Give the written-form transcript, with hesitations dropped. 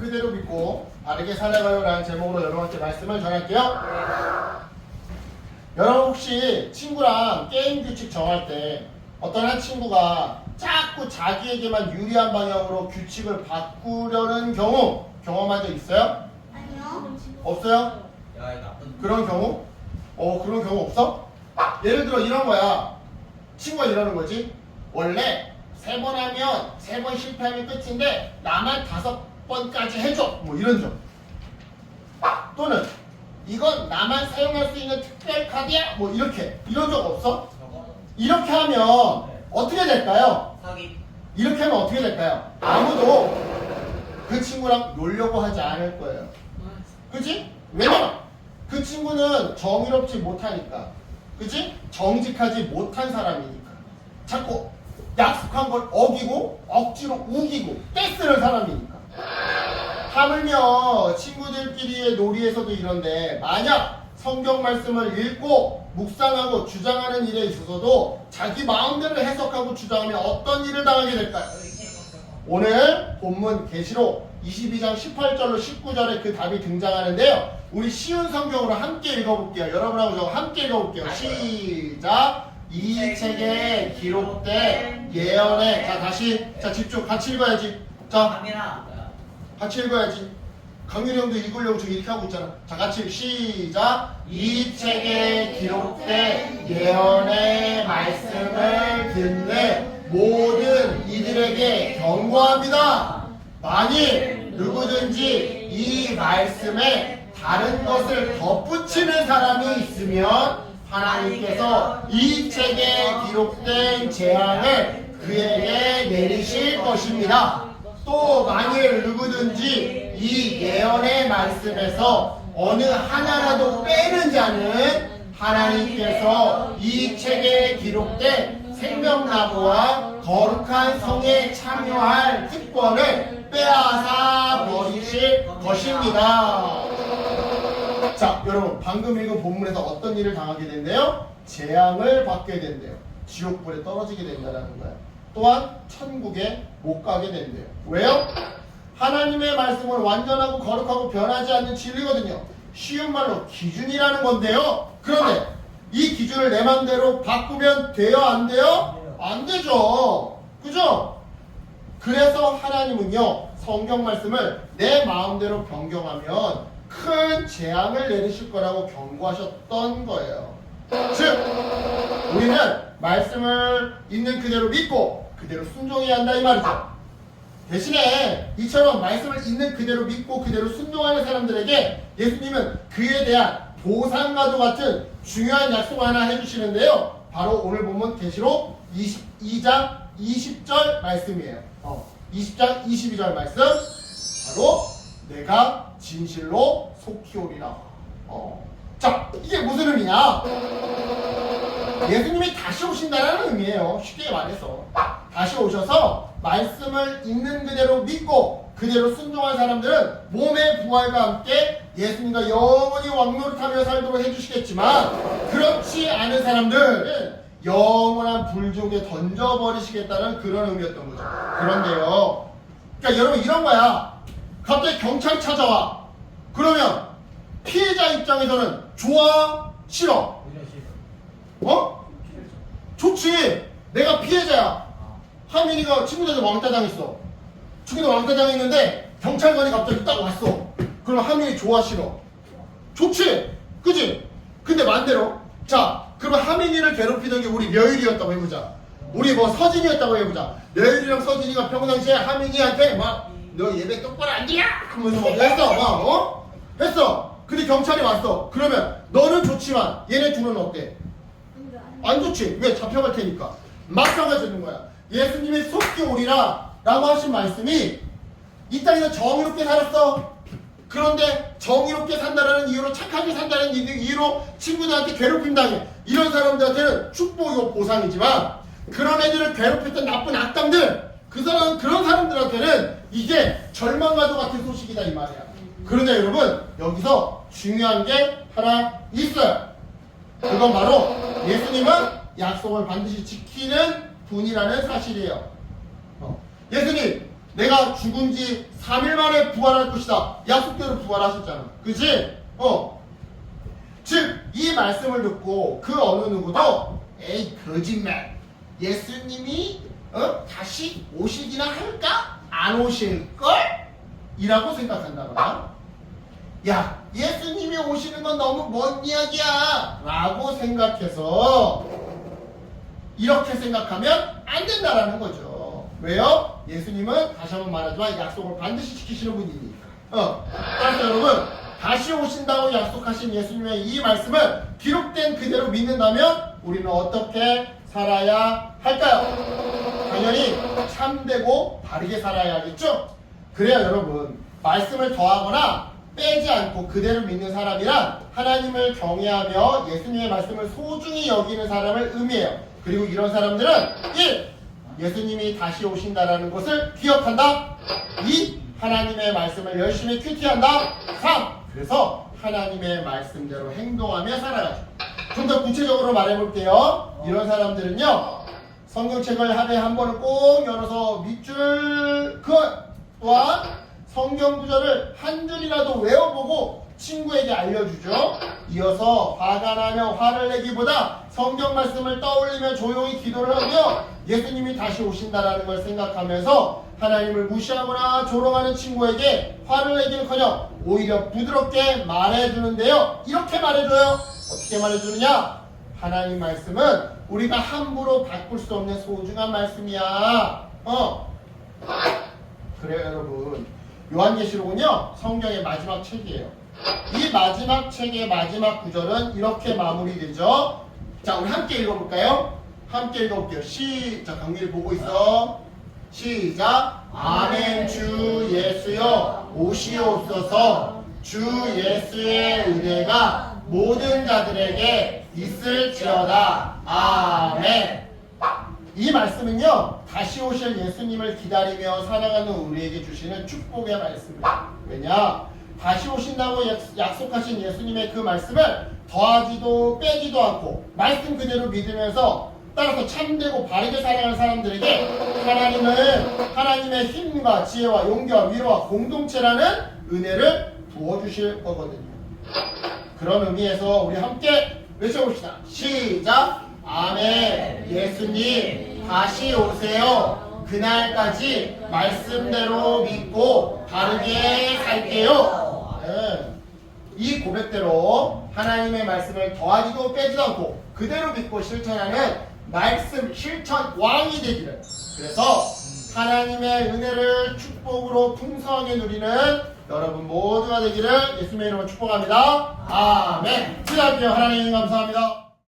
그대로 믿고 바르게 살아가요 라는 제목으로 여러분한테 말씀을 전할게요. 여러분 혹시 친구랑 게임 규칙 정할 때 어떤 한 친구가 자꾸 자기에게만 유리한 방향으로 규칙을 바꾸려는 경우 경험한 적 있어요? 아니요. 없어요? 야, 이 나쁜. 그런 경우? 그런 경우 없어? 예를 들어 이런 거야. 친구가 이러는 거지. 원래 3번 하면 3번 실패하면 끝인데 나만 5번까지 해줘. 뭐 이런 점. 또는 이건 나만 사용할 수 있는 특별 카드야. 뭐 이렇게. 이런 적 없어? 저거? 이렇게 하면 어떻게 될까요? 사기. 이렇게 하면 어떻게 될까요? 아무도 그 친구랑 놀려고 하지 않을 거예요. 그치? 왜냐면 그 친구는 정의롭지 못하니까. 그치? 정직하지 못한 사람이니까. 자꾸 약속한 걸 어기고 억지로 우기고 떼쓰는 사람이니까. 하물며 친구들끼리의 놀이에서도 이런데 만약 성경 말씀을 읽고 묵상하고 주장하는 일에 있어서도 자기 마음대로 해석하고 주장하면 어떤 일을 당하게 될까요? 오늘 본문 계시록 22장 18절로 19절에 그 답이 등장하는데요. 우리 쉬운 성경으로 함께 읽어볼게요. 여러분하고 저 함께 읽어볼게요. 시작. 이 책에 기록된 예언의 자 다시 자 집중 같이 읽어야지. 자 강민아. 같이 읽어야지. 강윤이 형도 읽으려고 지금 이렇게 하고 있잖아. 자 같이 시작. 이 책에 기록된 예언의 말씀을 듣는 모든 이들에게 경고합니다. 만일 누구든지 이 말씀에 다른 것을 덧붙이는 사람이 있으면 하나님께서 이 책에 기록된 재앙을 그에게 내리실 것입니다. 또 만일 누구든지 이 예언의 말씀에서 어느 하나라도 빼는 자는 하나님께서 이 책에 기록된 생명나무와 거룩한 성에 참여할 특권을 빼앗아 버리실 것입니다. 자, 여러분 방금 읽은 본문에서 어떤 일을 당하게 된대요? 재앙을 받게 된대요. 지옥불에 떨어지게 된다는 거예요. 또한 천국에 못 가게 된대요. 왜요? 하나님의 말씀은 완전하고 거룩하고 변하지 않는 진리거든요. 쉬운 말로 기준이라는 건데요. 그런데 이 기준을 내 맘대로 바꾸면 돼요? 안 돼요? 안 되죠. 그죠? 그래서 하나님은요 성경 말씀을 내 마음대로 변경하면 큰 재앙을 내리실 거라고 경고하셨던 거예요. 즉 우리는 말씀을 있는 그대로 믿고 그대로 순종해야 한다 이 말이죠. 대신에 이처럼 말씀을 있는 그대로 믿고 그대로 순종하는 사람들에게 예수님은 그에 대한 보상과도 같은 중요한 약속을 하나 해주시는데요. 바로 오늘 본문 계시록 22장 20절 말씀이에요. 20장 22절 말씀 바로 내가 진실로 속히 오리라. 자, 이게 무슨 의미냐? 예수님이 다시 오신다는 의미예요. 쉽게 말해서 다시 오셔서 말씀을 있는 그대로 믿고 그대로 순종한 사람들은 몸의 부활과 함께 예수님과 영원히 왕노릇하며 살도록 해주시겠지만 그렇지 않은 사람들은 영원한 불지옥에 던져버리시겠다는 그런 의미였던 거죠. 그런데요, 그러니까 여러분 이런 거야. 갑자기 경찰이 찾아와. 그러면 피해자 입장에서는 좋아? 싫어? 좋지. 내가 피해자야. 하민이가 친구들한테 왕따 당했어. 친구들 왕따 당했는데 경찰관이 갑자기 딱 왔어. 그럼 하민이 좋아? 싫어? 좋지. 그지? 근데 반대로 자 그러면 하민이를 괴롭히던 게 우리 려일이었다고 해보자. 우리 뭐 서진이었다고 해보자. 려일이랑 서진이가 평상시에 하민이한테 막 너 예배 똑바로 안 지냐? 하면서 막 했어. 했어. 근데 경찰이 왔어. 그러면 너는 좋지만 얘네 둘은 어때? 안 좋지. 왜? 잡혀갈 테니까. 마찬가지인 거야. 예수님이 속히 오리라 라고 하신 말씀이 이 땅에서 정의롭게 살았어. 그런데 정의롭게 산다는 이유로 착하게 산다는 이유로 친구들한테 괴롭힘 당해. 이런 사람들한테는 축복이고 보상이지만 그런 애들을 괴롭혔던 나쁜 악당들 그런 사람들한테는 이게 절망과도 같은 소식이다 이 말이야. 그런데 여러분 여기서 중요한 게 하나 있어요. 그건 바로 예수님은 약속을 반드시 지키는 분이라는 사실이에요. 예수님 내가 죽은 지 3일 만에 부활할 것이다. 약속대로 부활하셨잖아. 그치? 즉, 이 말씀을 듣고 그 어느 누구도 에이 거짓말. 예수님이 다시 오시기나 할까? 안 오실걸? 이라고 생각한다거나 야, 예수님이 오시는 건 너무 먼 이야기야 라고 생각해서 이렇게 생각하면 안 된다라는 거죠. 왜요? 예수님은 다시 한번 말하지만 약속을 반드시 지키시는 분이니까. 따라서 여러분, 다시 오신다고 약속하신 예수님의 이 말씀을 기록된 그대로 믿는다면 우리는 어떻게 살아야 할까요? 당연히 참되고 바르게 살아야 하겠죠? 그래야 여러분, 말씀을 더하거나 빼지 않고 그대로 믿는 사람이란 하나님을 경외하며 예수님의 말씀을 소중히 여기는 사람을 의미해요. 그리고 이런 사람들은 1. 예수님이 다시 오신다라는 것을 기억한다. 2. 하나님의 말씀을 열심히 큐티한다. 3. 그래서 하나님의 말씀대로 행동하며 살아가죠. 좀 더 구체적으로 말해볼게요. 이런 사람들은요, 성경책을 하루에 한 번은 꼭 열어서 밑줄 또한 성경 구절을 한 줄이라도 외워보고 친구에게 알려주죠. 이어서 화가 나며 화를 내기보다 성경 말씀을 떠올리며 조용히 기도를 하며 예수님이 다시 오신다라는 걸 생각하면서 하나님을 무시하거나 조롱하는 친구에게 화를 내기는커녕 오히려 부드럽게 말해주는데요. 이렇게 말해줘요. 어떻게 말해주느냐? 하나님 말씀은 우리가 함부로 바꿀 수 없는 소중한 말씀이야. 그래요, 여러분. 요한계시록은요, 성경의 마지막 책이에요. 이 마지막 책의 마지막 구절은 이렇게 마무리되죠. 자, 우리 함께 읽어볼까요? 함께 읽어볼게요. 시작. 강민이 보고 있어. 시작. 아멘. 주 예수여 오시옵소서. 주 예수의 은혜가 모든 자들에게 있을지어다. 아멘. 이 말씀은요, 다시 오실 예수님을 기다리며 살아가는 우리에게 주시는 축복의 말씀이에요. 왜냐? 다시 오신다고 약속하신 예수님의 그 말씀을 더하지도 빼지도 않고 말씀 그대로 믿으면서 따라서 참되고 바르게 살아가는 사람들에게 하나님은 하나님의 힘과 지혜와 용기와 위로와 공동체라는 은혜를 부어주실 거거든요. 그런 의미에서 우리 함께 외쳐봅시다. 시작! 아멘. 예수님 다시 오세요. 그날까지 말씀대로 믿고 바르게 살게요. 네. 이 고백대로 하나님의 말씀을 더하지도 빼지도 않고 그대로 믿고 실천하는 말씀 실천 왕이 되기를, 그래서 하나님의 은혜를 축복으로 풍성하게 누리는 여러분 모두가 되기를 예수님의 이름으로 축복합니다. 아멘. 기도할게요. 하나님 감사합니다.